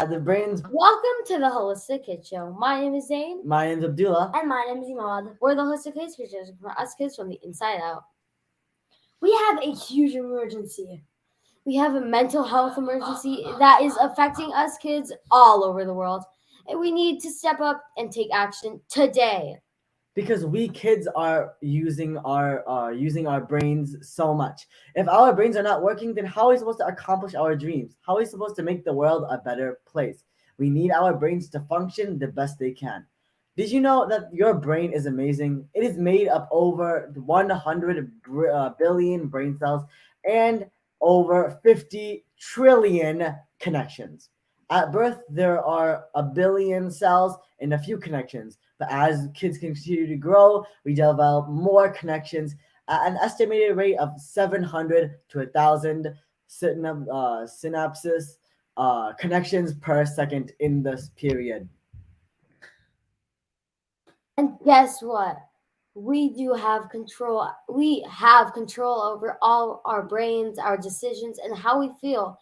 The brains. Welcome to the Holistic Kids Show. My name is Zane. My name's Abdullah. And my name is Imad. We're the Holistic Kids Show for us kids from the inside out. We have a huge emergency. We have a mental health emergency that is affecting us kids all over the world. And we need to step up and take action today. Because we kids are using our brains so much. If our brains are not working, then how are we supposed to accomplish our dreams? How are we supposed to make the world a better place? We need our brains to function the best they can. Did you know that your brain is amazing? It is made of over 100 billion brain cells and over 50 trillion connections. At birth, there are a billion cells and a few connections. But as kids continue to grow, we develop more connections at an estimated rate of 700 to 1,000 synapses connections per second in this period. And guess what? We do have control. We have control over all our brains, our decisions, and how we feel.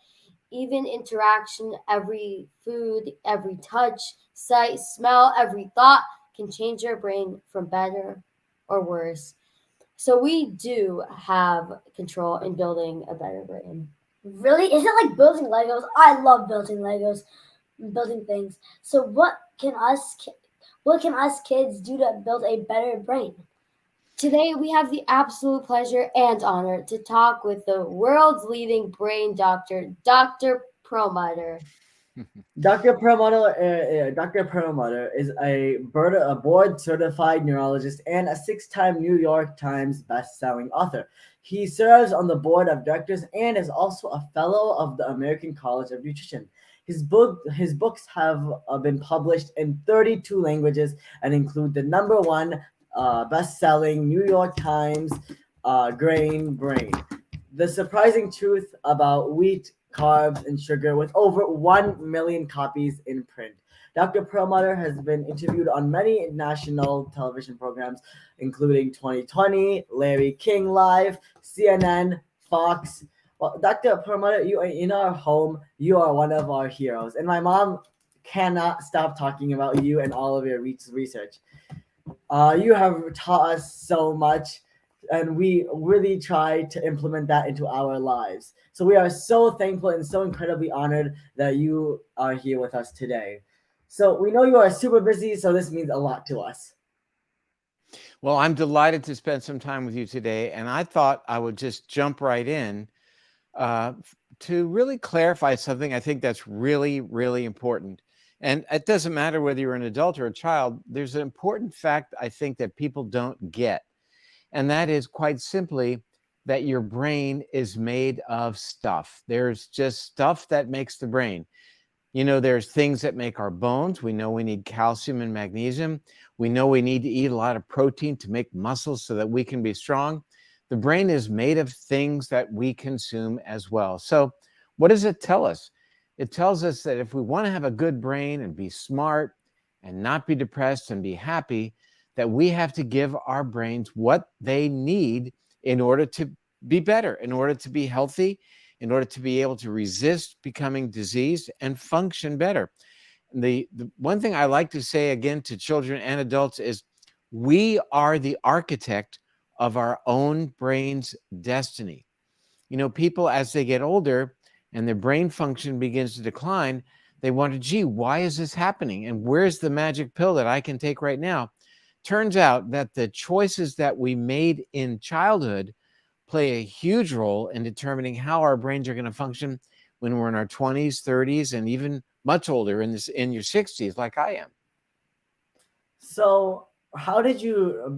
Even interaction, every food, every touch, sight, smell, every thought can change your brain from better or worse. So we do have control in building a better brain. Really? Is it like building Legos? I love building Legos, building things. So what can us kids do to build a better brain? Today, we have the absolute pleasure and honor to talk with the world's leading brain doctor, Dr. Perlmutter. Dr. Perlmutter is a board-certified neurologist and a six-time New York Times best-selling author. He serves on the board of directors and is also a fellow of the American College of Nutrition. His books have been published in 32 languages and include the number one best-selling New York Times Grain Brain. The surprising truth about wheat, carbs, and sugar, with over 1 million copies in print. Dr. Perlmutter has been interviewed on many national television programs, including 2020, Larry King Live, CNN, Fox. Well, Dr. Perlmutter, you are in our home. You are one of our heroes. And my mom cannot stop talking about you and all of your research. You have taught us so much, and we really try to implement that into our lives. So we are so thankful and so incredibly honored that you are here with us today. So we know you are super busy, so this means a lot to us. Well, I'm delighted to spend some time with you today, and I thought I would just jump right in to really clarify something I think that's really, really important. And it doesn't matter whether you're an adult or a child, there's an important fact I think that people don't get. And that is quite simply that your brain is made of stuff. There's just stuff that makes the brain. You know, there's things that make our bones. We know we need calcium and magnesium. We know we need to eat a lot of protein to make muscles so that we can be strong. The brain is made of things that we consume as well. So what does it tell us? It tells us that if we want to have a good brain and be smart and not be depressed and be happy, that we have to give our brains what they need in order to be better, in order to be healthy, in order to be able to resist becoming diseased and function better. The one thing I like to say again to children and adults is we are the architect of our own brain's destiny. You know, people as they get older and their brain function begins to decline, they wonder, gee, why is this happening? And where's the magic pill that I can take right now? Turns out that the choices that we made in childhood play a huge role in determining how our brains are going to function when we're in our 20s, 30s, and even much older in your 60s, like I am. So how did you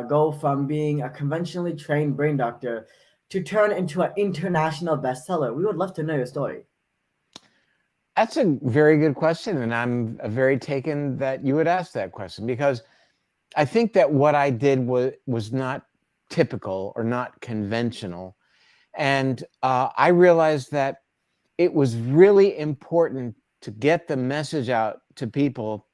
go from being a conventionally trained brain doctor to turn into an international bestseller? We would love to know your story. That's a very good question, and I'm very taken that you would ask that question, because I think that what I did was not typical or not conventional. And I realized that it was really important to get the message out to people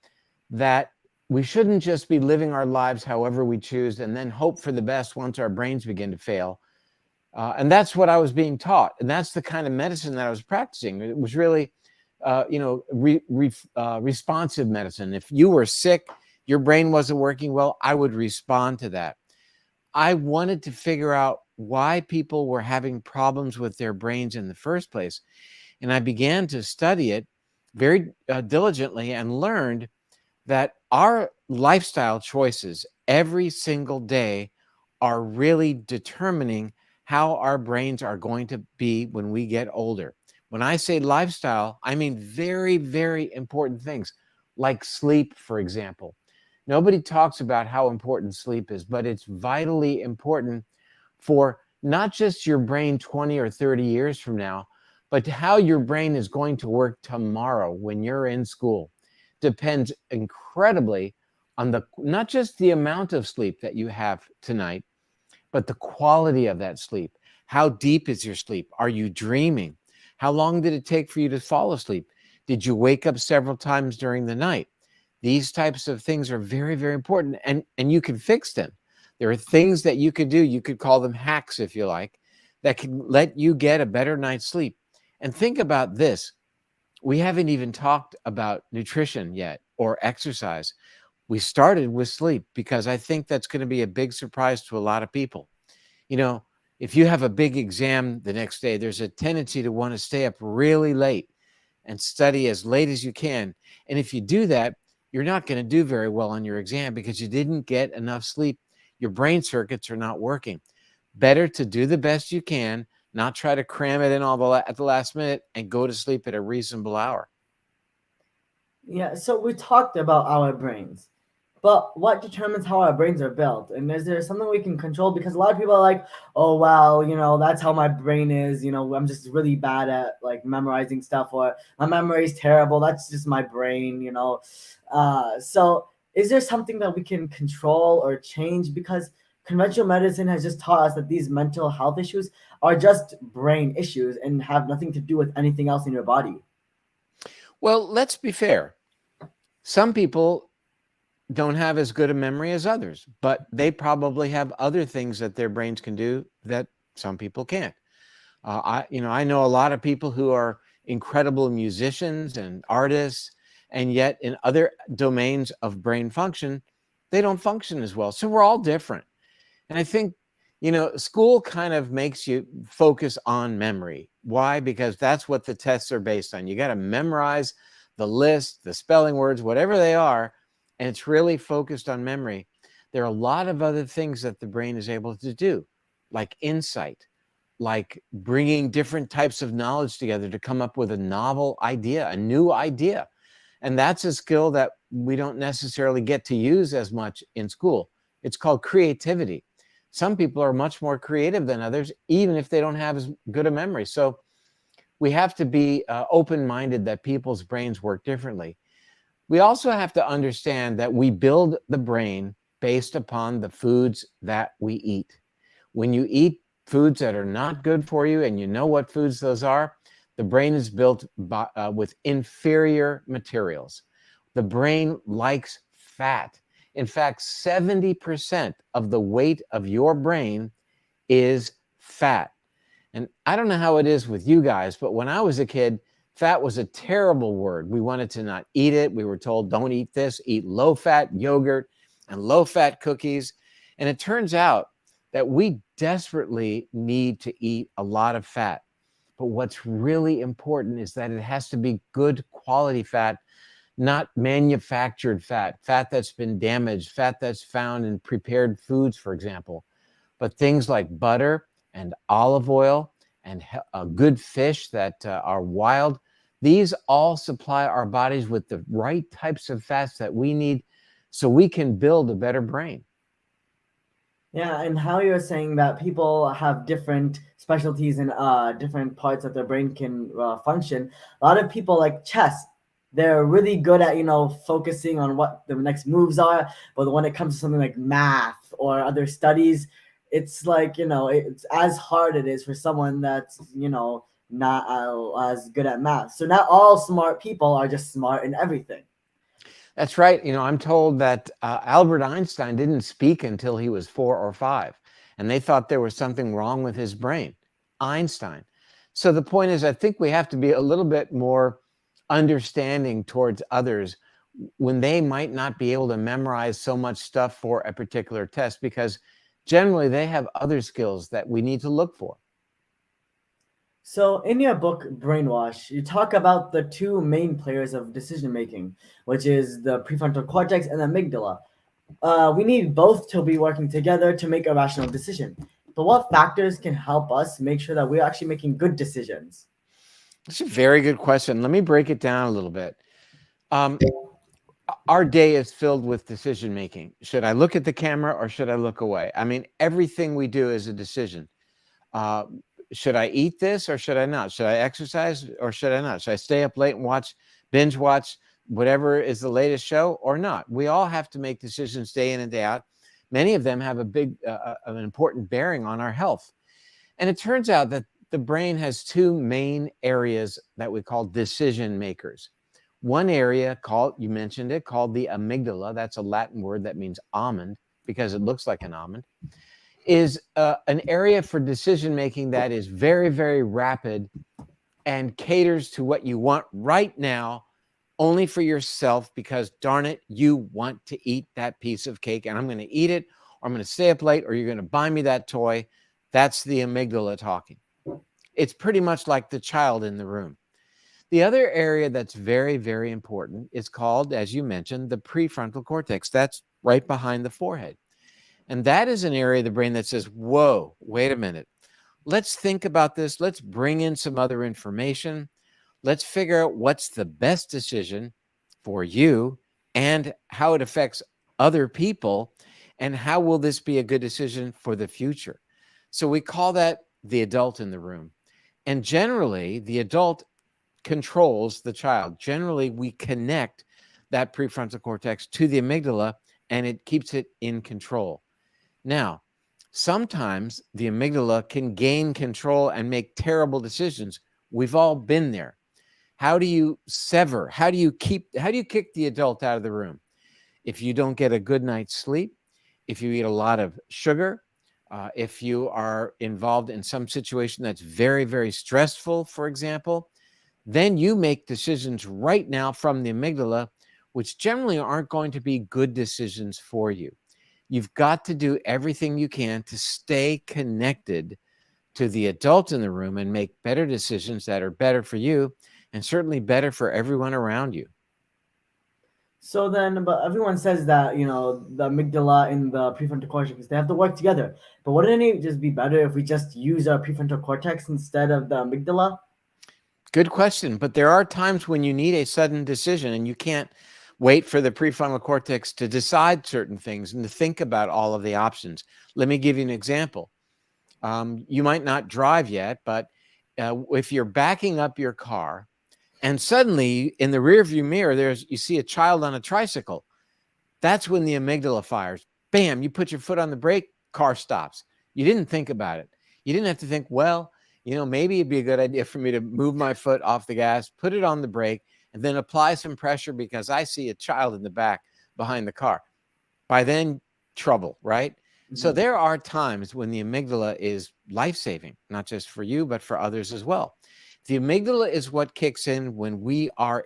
that we shouldn't just be living our lives however we choose and then hope for the best once our brains begin to fail. And that's what I was being taught. And that's the kind of medicine that I was practicing. It was really responsive medicine. If you were sick, your brain wasn't working well, I would respond to that. I wanted to figure out why people were having problems with their brains in the first place. And I began to study it very diligently and learned that our lifestyle choices every single day are really determining how our brains are going to be when we get older. When I say lifestyle, I mean very, very important things like sleep, for example. Nobody talks about how important sleep is, but it's vitally important for not just your brain 20 or 30 years from now, but how your brain is going to work tomorrow when you're in school. Depends incredibly on not just the amount of sleep that you have tonight, but the quality of that sleep. How deep is your sleep? Are you dreaming? How long did it take for you to fall asleep? Did you wake up several times during the night? These types of things are very, very important, and you can fix them. There are things that you could do. You could call them hacks, if you like, that can let you get a better night's sleep. And think about this. We haven't even talked about nutrition yet or exercise. We started with sleep because I think that's going to be a big surprise to a lot of people. You know, if you have a big exam the next day, there's a tendency to want to stay up really late and study as late as you can. And if you do that, you're not going to do very well on your exam because you didn't get enough sleep. Your brain circuits are not working. Better to do the best you can, not try to cram it in at the last minute, and go to sleep at a reasonable hour. Yeah, so we talked about our brains, but what determines how our brains are built? And is there something we can control? Because a lot of people are like, oh, well, that's how my brain is. I'm just really bad at like memorizing stuff, or my memory is terrible. That's just my brain. So is there something that we can control or change? Because conventional medicine has just taught us that these mental health issues are just brain issues and have nothing to do with anything else in your body. Well, let's be fair. Some people don't have as good a memory as others, but they probably have other things that their brains can do that some people can't. I know a lot of people who are incredible musicians and artists, and yet in other domains of brain function, they don't function as well. So we're all different. And I think, school kind of makes you focus on memory. Why? Because that's what the tests are based on. You got to memorize the list, the spelling words, whatever they are, and it's really focused on memory. There are a lot of other things that the brain is able to do, like insight, like bringing different types of knowledge together to come up with a novel idea, a new idea. And that's a skill that we don't necessarily get to use as much in school. It's called creativity. Some people are much more creative than others, even if they don't have as good a memory. So we have to be open-minded that people's brains work differently. We also have to understand that we build the brain based upon the foods that we eat. When you eat foods that are not good for you, and you know what foods those are, the brain is built with inferior materials. The brain likes fat. In fact, 70% of the weight of your brain is fat. And I don't know how it is with you guys, but when I was a kid, fat was a terrible word. We wanted to not eat it. We were told, don't eat this, eat low-fat yogurt and low-fat cookies. And it turns out that we desperately need to eat a lot of fat. But what's really important is that it has to be good quality fat, not manufactured fat, fat that's been damaged, fat that's found in prepared foods, for example. But things like butter and olive oil and good fish that are wild, these all supply our bodies with the right types of fats that we need so we can build a better brain. Yeah, and how you're saying that people have different specialties in different parts of their brain can function. A lot of people like chess, they're really good at focusing on what the next moves are, but when it comes to something like math or other studies, it's like it's as hard it is for someone that's not as good at math. So not all smart people are just smart in everything. That's right. I'm told that Albert Einstein didn't speak until he was 4 or 5, and they thought there was something wrong with his brain. Einstein. So the point is, I think we have to be a little bit more understanding towards others when they might not be able to memorize so much stuff for a particular test, because generally they have other skills that we need to look for. So, in your book, Brainwash, you talk about the two main players of decision making, which is the prefrontal cortex and the amygdala. We need both to be working together to make a rational decision. But what factors can help us make sure that we're actually making good decisions? That's a very good question. Let me break it down a little bit. Our day is filled with decision making. Should I look at the camera or should I look away? I mean, everything we do is a decision. Should I eat this or should I not? Should I exercise or should I not? Should I stay up late and binge watch whatever is the latest show or not? We all have to make decisions day in and day out. Many of them have an important bearing on our health. And it turns out that the brain has two main areas that we call decision makers. One area you mentioned it, called the amygdala. That's a Latin word that means almond because it looks like an almond. Is an area for decision making that is very, very rapid and caters to what you want right now, only for yourself, because darn it, you want to eat that piece of cake and I'm going to eat it, or I'm going to stay up late, or you're going to buy me that toy. That's the amygdala talking. It's pretty much like the child in the room. The other area that's very, very important is called, as you mentioned, the prefrontal cortex. That's right behind the forehead. And that is an area of the brain that says, whoa, wait a minute. Let's think about this. Let's bring in some other information. Let's figure out what's the best decision for you and how it affects other people, and how will this be a good decision for the future. So we call that the adult in the room. And generally, the adult controls the child. Generally, we connect that prefrontal cortex to the amygdala and it keeps it in control. Now, sometimes the amygdala can gain control and make terrible decisions. We've all been there. How do you sever? How do you kick the adult out of the room? If you don't get a good night's sleep, if you eat a lot of sugar, if you are involved in some situation that's very, very stressful, for example, then you make decisions right now from the amygdala, which generally aren't going to be good decisions for you. You've got to do everything you can to stay connected to the adult in the room and make better decisions that are better for you and certainly better for everyone around you. So then, but everyone says that, the amygdala and the prefrontal cortex, they have to work together. But wouldn't it just be better if we just use our prefrontal cortex instead of the amygdala? Good question. But there are times when you need a sudden decision and you can't wait for the prefrontal cortex to decide certain things and to think about all of the options. Let me give you an example. You might not drive yet, but if you're backing up your car and suddenly in the rearview mirror, you see a child on a tricycle, that's when the amygdala fires. Bam, you put your foot on the brake, car stops. You didn't think about it. You didn't have to think, well, maybe it'd be a good idea for me to move my foot off the gas, put it on the brake, and then apply some pressure because I see a child in the back behind the car. By then, trouble, right? Mm-hmm. So there are times when the amygdala is life-saving, not just for you, but for others as well. The amygdala is what kicks in when we are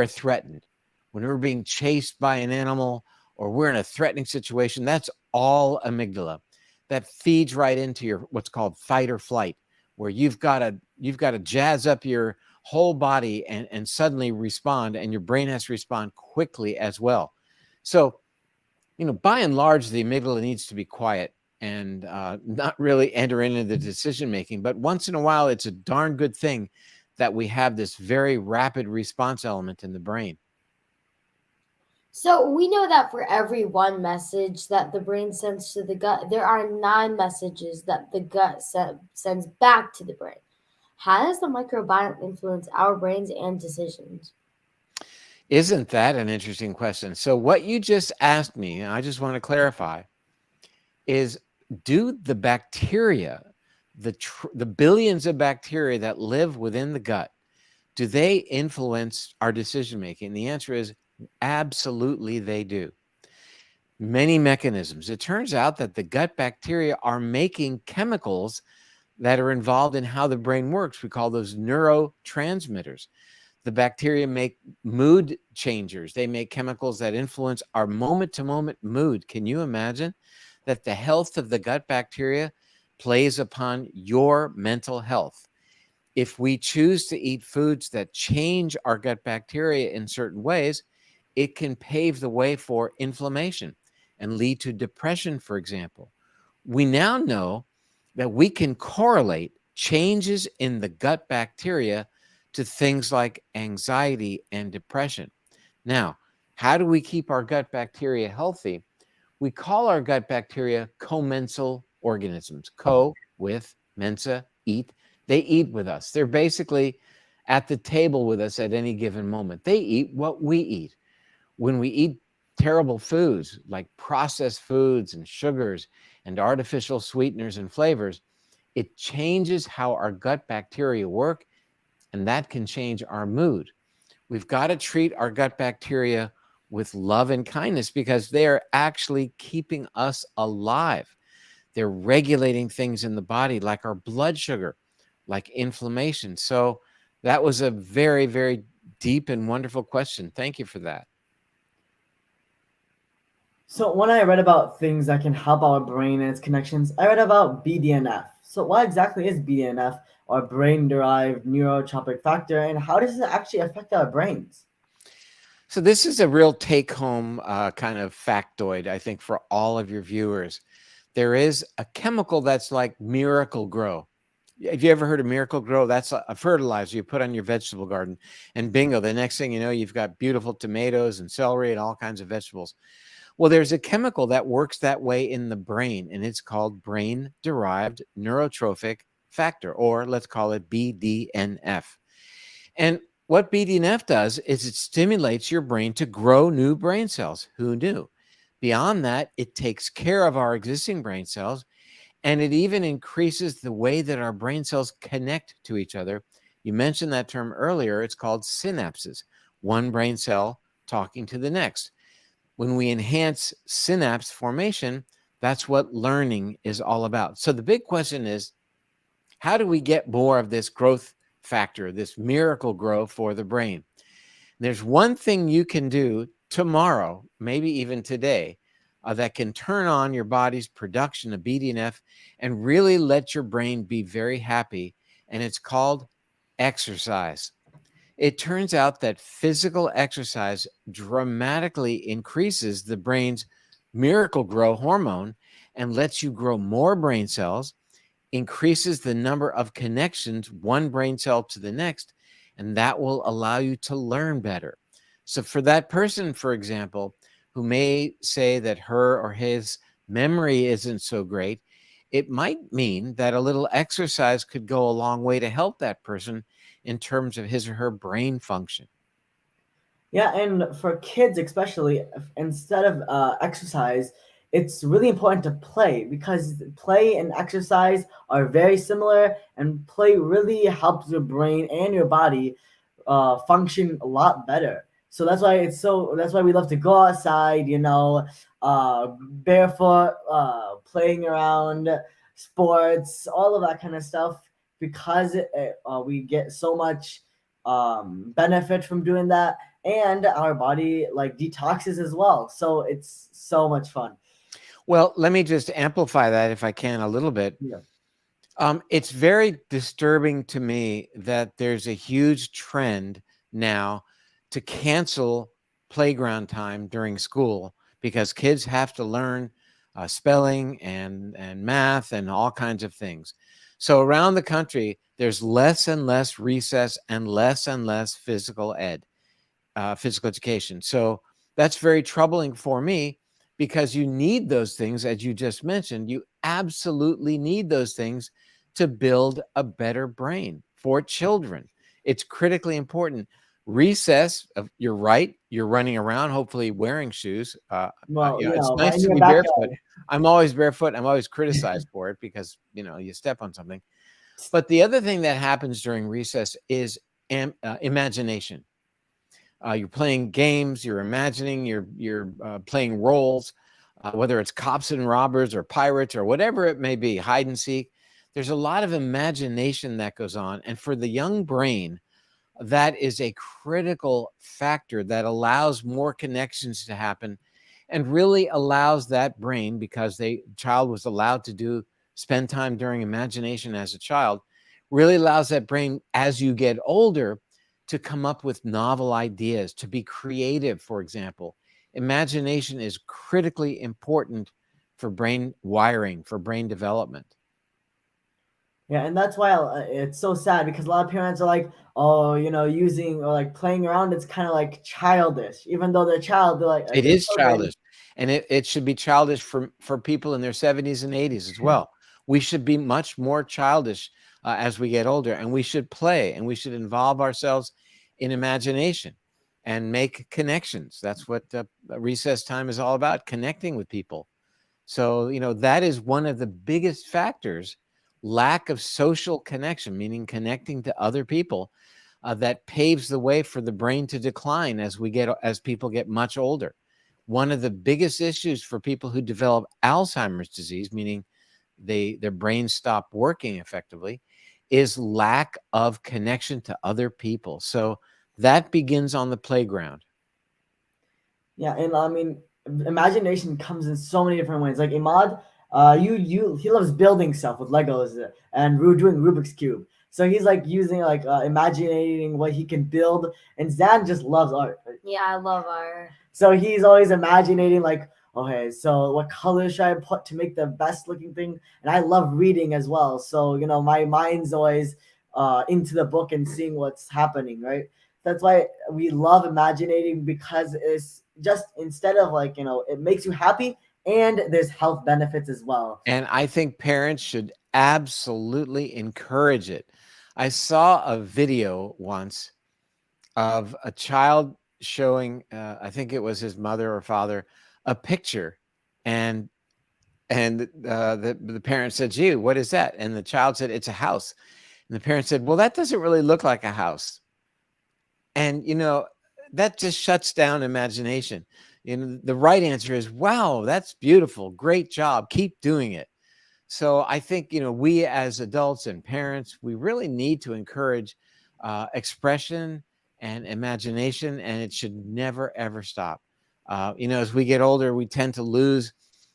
threatened, when we're being chased by an animal or we're in a threatening situation. That's all amygdala. That feeds right into your what's called fight or flight, where you've got to jazz up your whole body and suddenly respond, and your brain has to respond quickly as well. So, by and large, the amygdala needs to be quiet and not really enter into the decision making. But once in a while, it's a darn good thing that we have this very rapid response element in the brain. So we know that for every one message that the brain sends to the gut, there are 9 messages that the gut sends back to the brain. How does the microbiome influence our brains and decisions? Isn't that an interesting question? So what you just asked me, and I just want to clarify, is do the bacteria, the billions of bacteria that live within the gut, do they influence our decision making? The answer is absolutely they do. Many mechanisms. It turns out that the gut bacteria are making chemicals that are involved in how the brain works. We call those neurotransmitters. The bacteria make mood changers. They make chemicals that influence our moment-to-moment mood. Can you imagine that the health of the gut bacteria plays upon your mental health? If we choose to eat foods that change our gut bacteria in certain ways, it can pave the way for inflammation and lead to depression, for example. We now know that we can correlate changes in the gut bacteria to things like anxiety and depression. Now, how do we keep our gut bacteria healthy? We call our gut bacteria commensal organisms. Co with mensa, eat. They eat with us. They're basically at the table with us at any given moment. They eat what we eat. When we eat terrible foods like processed foods and sugars and artificial sweeteners and flavors, it changes how our gut bacteria work, and that can change our mood. We've got to treat our gut bacteria with love and kindness because they are actually keeping us alive. They're regulating things in the body like our blood sugar, like inflammation. So that was a very, very deep and wonderful question. Thank you for that. So when I read about things that can help our brain and its connections, I read about BDNF. So what exactly is BDNF, or brain-derived neurotrophic factor, and how does it actually affect our brains? So this is a real take-home kind of factoid, I think, for all of your viewers. There is a chemical that's like Miracle Grow. Have you ever heard of Miracle Grow? That's a fertilizer you put on your vegetable garden, and bingo, the next thing you know, you've got beautiful tomatoes and celery and all kinds of vegetables. Well, there's a chemical that works that way in the brain, and it's called brain-derived neurotrophic factor, or let's call it BDNF. And what BDNF does is it stimulates your brain to grow new brain cells. Who knew? Beyond that, it takes care of our existing brain cells, and it even increases the way that our brain cells connect to each other. You mentioned that term earlier. It's called synapses, one brain cell talking to the next. When we enhance synapse formation, that's what learning is all about. So the big question is, how do we get more of this growth factor, this miracle grow for the brain? There's one thing you can do tomorrow, maybe even today, that can turn on your body's production of BDNF and really let your brain be very happy, and it's called exercise. It turns out that physical exercise dramatically increases the brain's miracle grow hormone and lets you grow more brain cells, increases the number of connections, one brain cell to the next, and that will allow you to learn better. So for that person, for example, who may say that her or his memory isn't so great, it might mean that a little exercise could go a long way to help that person in terms of his or her brain function. Yeah, and for kids especially, instead of exercise, it's really important to play, because play and exercise are very similar, and play really helps your brain and your body function a lot better. So that's why we love to go outside, barefoot, playing around, sports, all of that kind of stuff, because we get so much benefit from doing that, and our body like detoxes as well. So it's so much fun. Well, let me just amplify that if I can a little bit. Yeah. It's very disturbing to me that there's a huge trend now to cancel playground time during school because kids have to learn spelling and math and all kinds of things. So around the country, there's less and less recess and less physical education. So that's very troubling for me, because you need those things, as you just mentioned. You absolutely need those things to build a better brain for children. It's critically important. Recess, you're right, you're running around, hopefully wearing shoes. Well, It's right nice in to your be backyard. barefoot. I'm always barefoot. I'm always criticized for it because, you step on something. But the other thing that happens during recess is imagination. You're playing games, you're imagining, you're playing roles, whether it's cops and robbers or pirates or whatever it may be, hide and seek. There's a lot of imagination that goes on. And for the young brain, that is a critical factor that allows more connections to happen and really allows that brain, because the child was allowed to spend time during imagination as a child, really allows that brain as you get older to come up with novel ideas, to be creative, for example. Imagination is critically important for brain wiring, for brain development. Yeah, and that's why it's so sad, because a lot of parents are like, oh, using or like playing around, it's kind of like childish, even though they're child, they're like It they're is children. childish, and it should be childish for people in their 70s and 80s as well. We should be much more childish as we get older, and we should play, and we should involve ourselves in imagination and make connections. That's what recess time is all about, connecting with people. So, that is one of the biggest factors, lack of social connection, meaning connecting to other people, that paves the way for the brain to decline as people get much older. One of the biggest issues for people who develop Alzheimer's disease, meaning their brains stop working effectively, is lack of connection to other people. So that begins on the playground. Yeah, and I mean, imagination comes in so many different ways. Like Imad, he loves building stuff with Legos and doing Rubik's cube. So he's like using like imagining what he can build, and Zan just loves art. Right? Yeah, I love art. So he's always imagining like, okay, so what color should I put to make the best looking thing? And I love reading as well. So my mind's always into the book and seeing what's happening, right? That's why we love imagining, because it's just, instead of like, it makes you happy, and there's health benefits as well. And I think parents should absolutely encourage it. I saw a video once of a child showing, I think it was his mother or father, a picture, and the parent said, "Gee, what is that?" And the child said, "It's a house." And the parent said, "Well, that doesn't really look like a house." And that just shuts down imagination. The right answer is, "Wow, that's beautiful, great job, keep doing it." So I think we as adults and parents, we really need to encourage expression and imagination, and it should never ever stop. As we get older, we tend to lose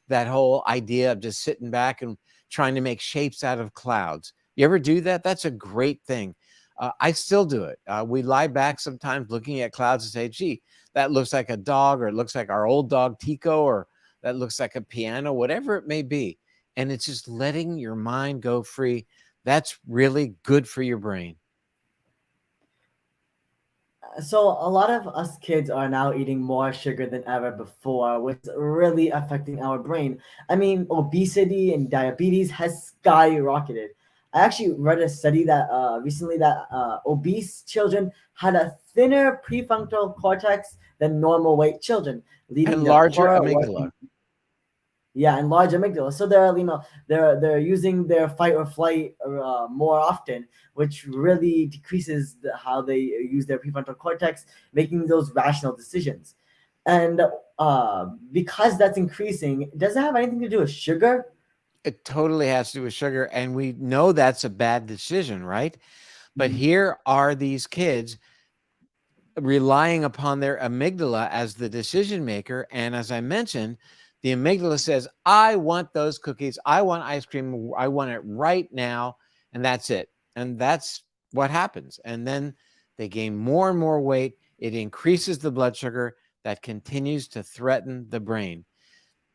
that whole idea of just sitting back and trying to make shapes out of clouds. You ever do that? That's a great thing. I still do it. We lie back sometimes looking at clouds and say, "Gee, that looks like a dog," or "It looks like our old dog Tico," or "That looks like a piano," whatever it may be. And it's just letting your mind go free. That's really good for your brain. So a lot of us kids are now eating more sugar than ever before, which is really affecting our brain. I mean, obesity and diabetes has skyrocketed. I actually read a study that recently that obese children had a thinner prefrontal cortex than normal weight children, leading And to larger poorer amygdala. working. Yeah, and large amygdala. So they're using their fight or flight more often, which really decreases how they use their prefrontal cortex, making those rational decisions. And because that's increasing, does it have anything to do with sugar? It totally has to do with sugar. And we know that's a bad decision, right? But here are these kids relying upon their amygdala as the decision maker. And as I mentioned, the amygdala says, "I want those cookies. I want ice cream. I want it right now." And that's it. And that's what happens. And then they gain more and more weight. It increases the blood sugar that continues to threaten the brain.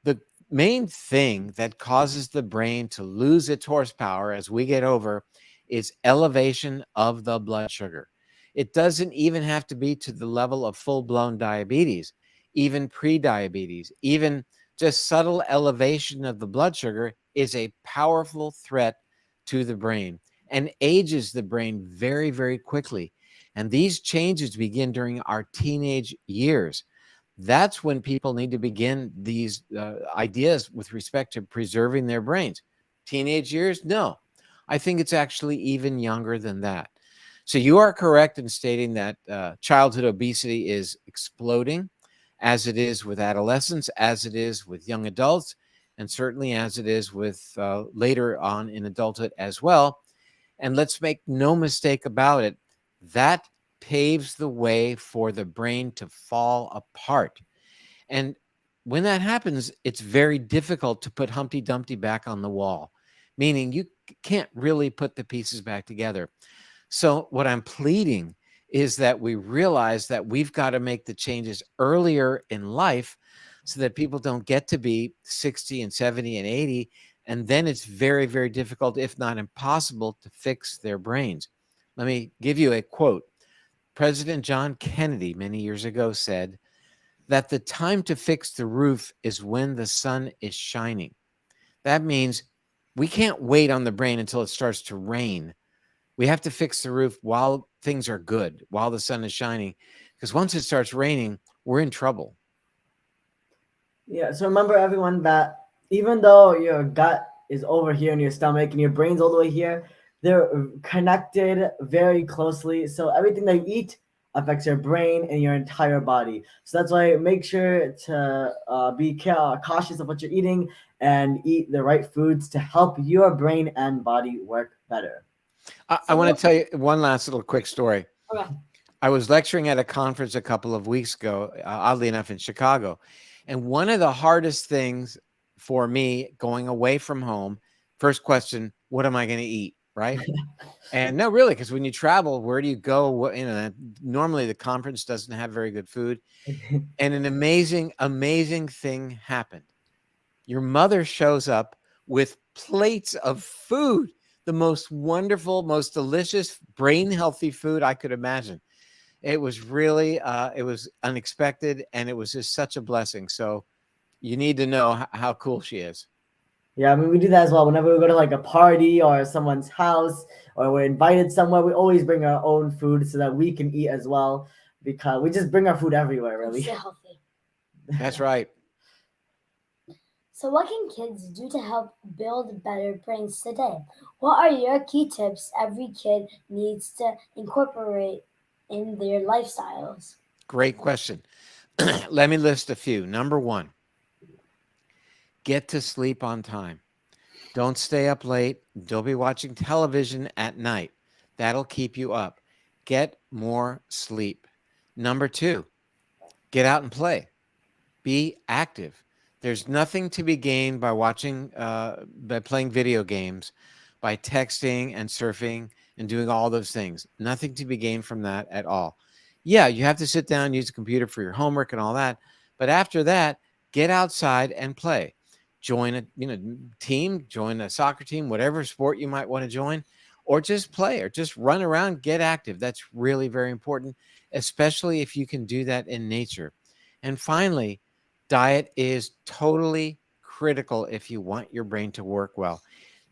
The main thing that causes the brain to lose its horsepower as we get over is elevation of the blood sugar. It doesn't even have to be to the level of full-blown diabetes, even pre-diabetes, even just subtle elevation of the blood sugar is a powerful threat to the brain and ages the brain very, very quickly. And these changes begin during our teenage years. That's when people need to begin these ideas with respect to preserving their brains. Teenage years? No. I think it's actually even younger than that. So you are correct in stating that childhood obesity is exploding, as it is with adolescents, as it is with young adults, and certainly as it is with later on in adulthood as well. And let's make no mistake about it, that paves the way for the brain to fall apart. And when that happens, it's very difficult to put Humpty Dumpty back on the wall, meaning you can't really put the pieces back together. So what I'm pleading is that we realize that we've got to make the changes earlier in life so that people don't get to be 60 and 70 and 80. And then it's very, very difficult, if not impossible, to fix their brains. Let me give you a quote. President John Kennedy many years ago said that the time to fix the roof is when the sun is shining. That means we can't wait on the brain until it starts to rain. We have to fix the roof while things are good, while the sun is shining, because once it starts raining, we're in trouble. Yeah, so remember everyone that even though your gut is over here in your stomach and your brain's all the way here, they're connected very closely. So everything that you eat affects your brain and your entire body. So that's why make sure to be cautious of what you're eating and eat the right foods to help your brain and body work better. I want to tell you one last little quick story. Okay. I was lecturing at a conference a couple of weeks ago, oddly enough, in Chicago. And one of the hardest things for me going away from home, first question, what am I going to eat? Right? And no, really, because when you travel, where do you go? What, normally the conference doesn't have very good food. And an amazing, amazing thing happened. Your mother shows up with plates of food, the most wonderful, most delicious, brain healthy food I could imagine. It was really, it was unexpected, and it was just such a blessing. So you need to know how cool she is. Yeah, I mean, we do that as well. Whenever we go to like a party or someone's house or we're invited somewhere, we always bring our own food so that we can eat as well, because we just bring our food everywhere, really. Stay healthy. That's right. So what can kids do to help build better brains today? What are your key tips every kid needs to incorporate in their lifestyles? Great question. Let me list a few. Number one, get to sleep on time. Don't stay up late. Don't be watching television at night. That'll keep you up. Get more sleep. Number two, get out and play. Be active. There's nothing to be gained by by playing video games, by texting and surfing and doing all those things. Nothing to be gained from that at all. Yeah, you have to sit down, use the computer for your homework and all that. But after that, get outside and play. Join a team, join a soccer team, whatever sport you might want to join, or just play or just run around, get active. That's really very important, especially if you can do that in nature. And finally, diet is totally critical if you want your brain to work well.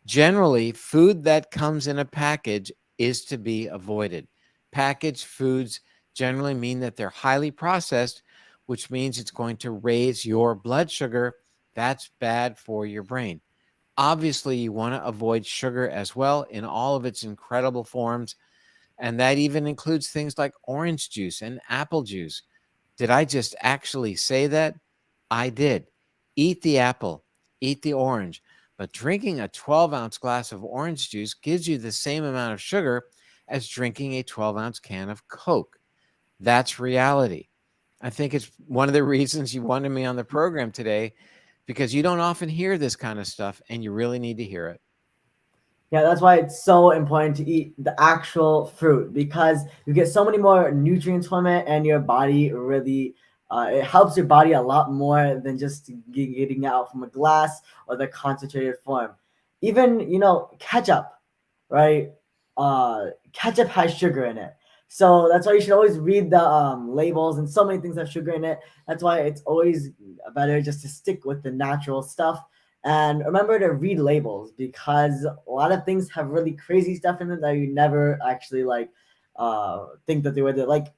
Generally, food that comes in a package is to be avoided. Packaged foods generally mean that they're highly processed, which means it's going to raise your blood sugar. That's bad for your brain. Obviously, you want to avoid sugar as well in all of its incredible forms. And that even includes things like orange juice and apple juice. Did I just actually say that? I did. Eat the apple, eat the orange. But drinking a 12-ounce glass of orange juice gives you the same amount of sugar as drinking a 12-ounce can of Coke. That's reality. I think it's one of the reasons you wanted me on the program today, because you don't often hear this kind of stuff, and you really need to hear it. Yeah, that's why it's so important to eat the actual fruit, because you get so many more nutrients from it, and your body really, it helps your body a lot more than just getting it out from a glass or the concentrated form. Even, ketchup, right? Ketchup has sugar in it. So that's why you should always read the labels, and so many things have sugar in it. That's why it's always better just to stick with the natural stuff. And remember to read labels, because a lot of things have really crazy stuff in it that you never actually think that they were there. Like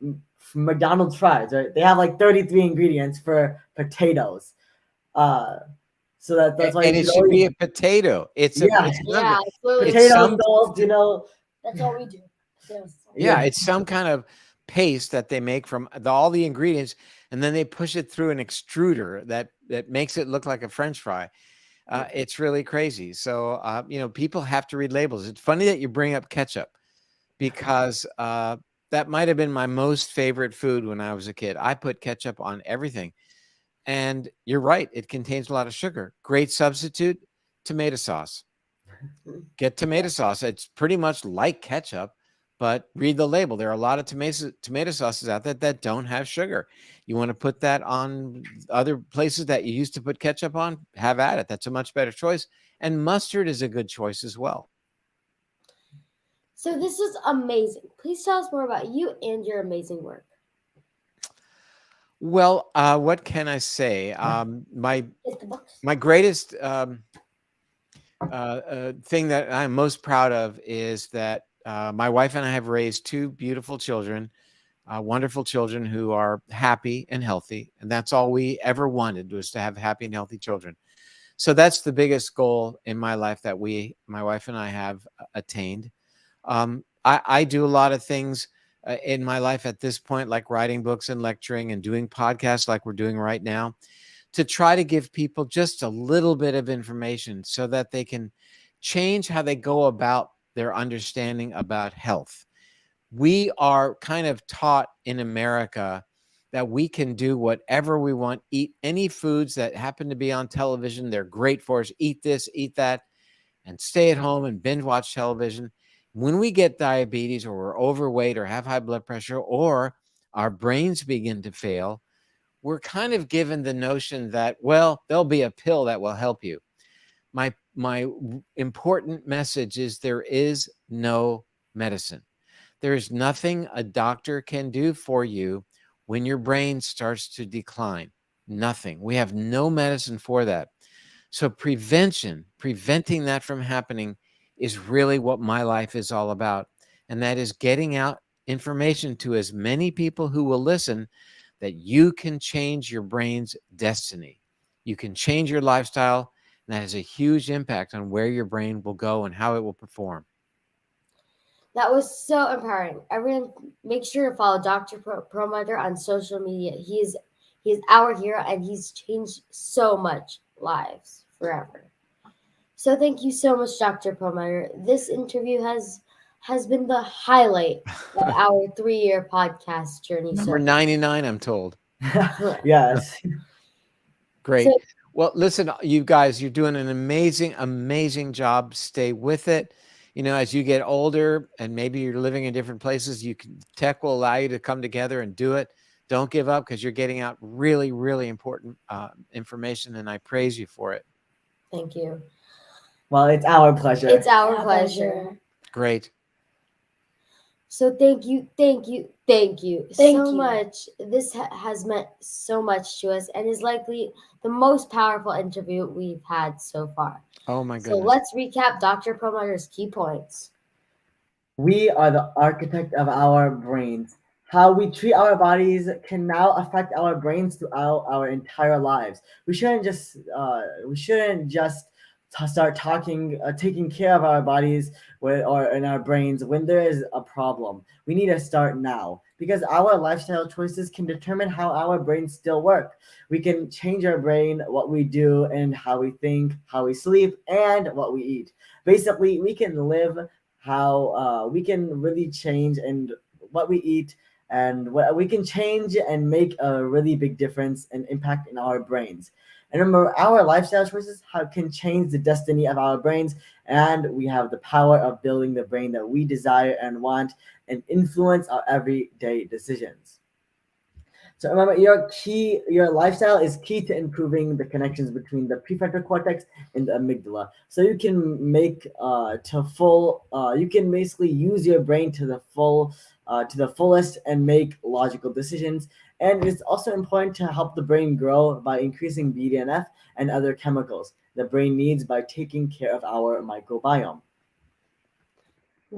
McDonald's fries, right? They have like 33 ingredients for potatoes. So that's why and you it should should always be a potato. It's Yeah. Absolutely. potato salt, That's all we do. Yeah, it's some kind of paste that they make from all the ingredients, and then they push it through an extruder that makes it look like a French fry. It's really crazy. So, people have to read labels. It's funny that you bring up ketchup, because that might have been my most favorite food when I was a kid. I put ketchup on everything. And you're right, it contains a lot of sugar. Great substitute, tomato sauce. Get tomato sauce. It's pretty much like ketchup, but read the label. There are a lot of tomato sauces out there that don't have sugar. You want to put that on other places that you used to put ketchup on, have at it. That's a much better choice. And mustard is a good choice as well. So this is amazing. Please tell us more about you and your amazing work. Well, what can I say? My Get the books. greatest thing that I'm most proud of is that my wife and I have raised two beautiful children, wonderful children who are happy and healthy. And that's all we ever wanted, was to have happy and healthy children. So that's the biggest goal in my life that my wife and I have attained. I do a lot of things in my life at this point, like writing books and lecturing and doing podcasts like we're doing right now, to try to give people just a little bit of information so that they can change how they go about their understanding about health. We are kind of taught in America that we can do whatever we want, eat any foods that happen to be on television. They're great for us. Eat this, eat that, and stay at home and binge watch television. When we get diabetes, or we're overweight, or have high blood pressure, or our brains begin to fail, we're kind of given the notion that, well, there'll be a pill that will help you. My important message is there is no medicine. There is nothing a doctor can do for you when your brain starts to decline. Nothing. We have no medicine for that. So preventing that from happening is really what my life is all about. And that is getting out information to as many people who will listen, that you can change your brain's destiny. You can change your lifestyle, and that has a huge impact on where your brain will go and how it will perform. That was so empowering. Everyone, make sure to follow Dr. Perlmutter on social media. He's our hero, and he's changed so much lives forever. So thank you so much, Dr. Perlmutter. This interview has been the highlight of our 3-year podcast journey. Number 99, I'm told. Yes. Great. So, Well, listen, you guys, you're doing an amazing job. Stay with it. You know, as you get older and maybe you're living in different places, tech will allow you to come together and do it. Don't give up, because you're getting out really important information, and I praise you for it. thank you. Well, it's our pleasure. It's our pleasure. Great. So thank you Thank so you. much. This has meant so much to us, and is likely the most powerful interview we've had so far. Oh my So goodness. let's recap Dr. Perlmutter's key points. We are the architect of our brains. How we treat our bodies can now affect our brains throughout our entire lives. We shouldn't just start taking care of our bodies or in our brains when there is a problem. We need to start now, because our lifestyle choices can determine how our brains still work. We can change our brain, what we do, and how we think, how we sleep, and what we eat. Basically, we can we can really change and what we eat, and what we can change and make a really big difference and impact in our brains. And remember, our lifestyle choices can change the destiny of our brains, and we have the power of building the brain that we desire and want, and influence our everyday decisions. So remember, your lifestyle is key to improving the connections between the prefrontal cortex and the amygdala. So you can you can basically use your brain to the fullest and make logical decisions. And it's also important to help the brain grow by increasing BDNF and other chemicals the brain needs by taking care of our microbiome.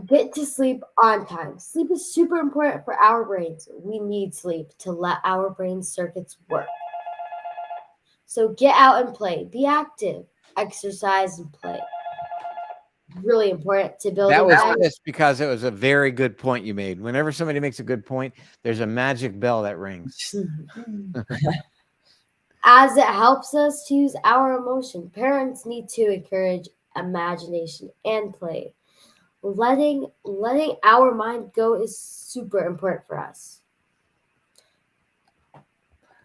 Get to sleep on time. Sleep is super important for our brains. We need sleep to let our brain circuits work. So get out and play. Be active. Exercise and play. Really important to build That was a just because it was a very good point you made. Whenever somebody makes a good point, there's a magic bell that rings. as it helps us to use our emotion. Parents need to encourage imagination and play. letting our mind go is super important for us.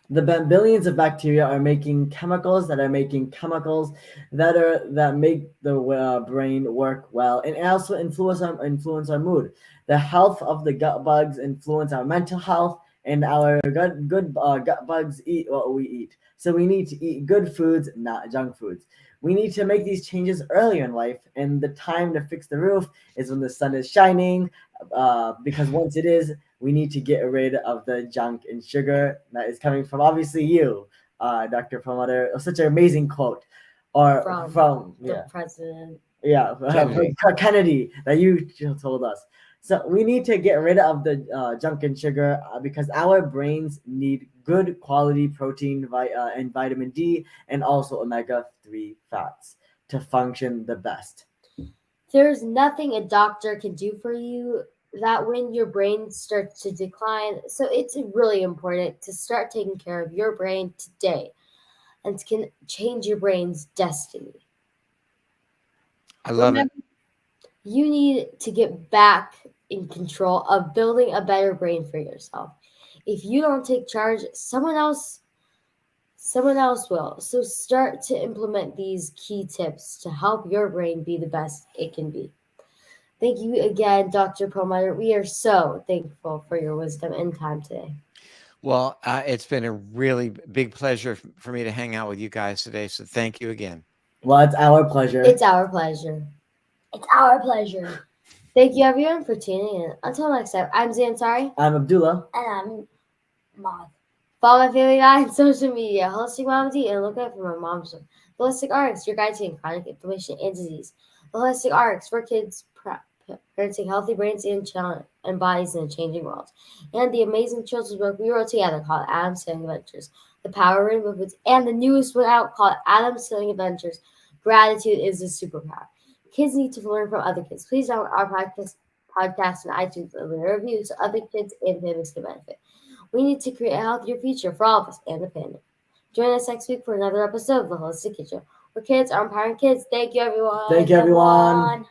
The billions of bacteria are making chemicals that make the brain work well, and also influence our mood. The health of the gut bugs influence our mental health, and our gut bugs eat what we eat. So we need to eat good foods, not junk foods. We need to make these changes earlier in life, and the time to fix the roof is when the sun is shining, because once it is, we need to get rid of the junk and sugar that is coming from obviously you, Dr. Perlmutter. Such an amazing quote, or from the president. Yeah, Kennedy. Kennedy that you told us. So we need to get rid of the junk and sugar, because our brains need good quality protein, and vitamin D, and also omega-3 fats to function the best. There's nothing a doctor can do for you that when your brain starts to decline. So it's really important to start taking care of your brain today, and it can change your brain's destiny. I love it. You need to get back in control of building a better brain for yourself. If you don't take charge, someone else will. So start to implement these key tips to help your brain be the best it can be. Thank you again, Dr. Perlmutter. We are so thankful for your wisdom and time today. Well, it's been a really big pleasure for me to hang out with you guys today. So thank you again. Well, it's our pleasure. It's our pleasure. It's our pleasure. Thank you, everyone, for tuning in. Until next time, I'm Zansari. I'm Abdullah. And I'm Maud. Follow my family guy on social media, Holistic Mom MD, and look out for my mom's show. The Holistic RX, your guide to chronic inflammation and disease. The Holistic RX for kids parenting healthy brains and bodies in a changing world. And the amazing children's book we wrote together called Adam's Healing Adventures. The Power of Rainbow Foods, and the newest one out called Adam's Healing Adventures. Gratitude is a superpower. Kids need to learn from other kids. Please download our podcast on iTunes and leave a review so other kids and families can benefit. We need to create a healthier future for all of us and the planet. Join us next week for another episode of The Holistic Kitchen, where kids are empowering kids. Thank you, everyone. Thank you, everyone.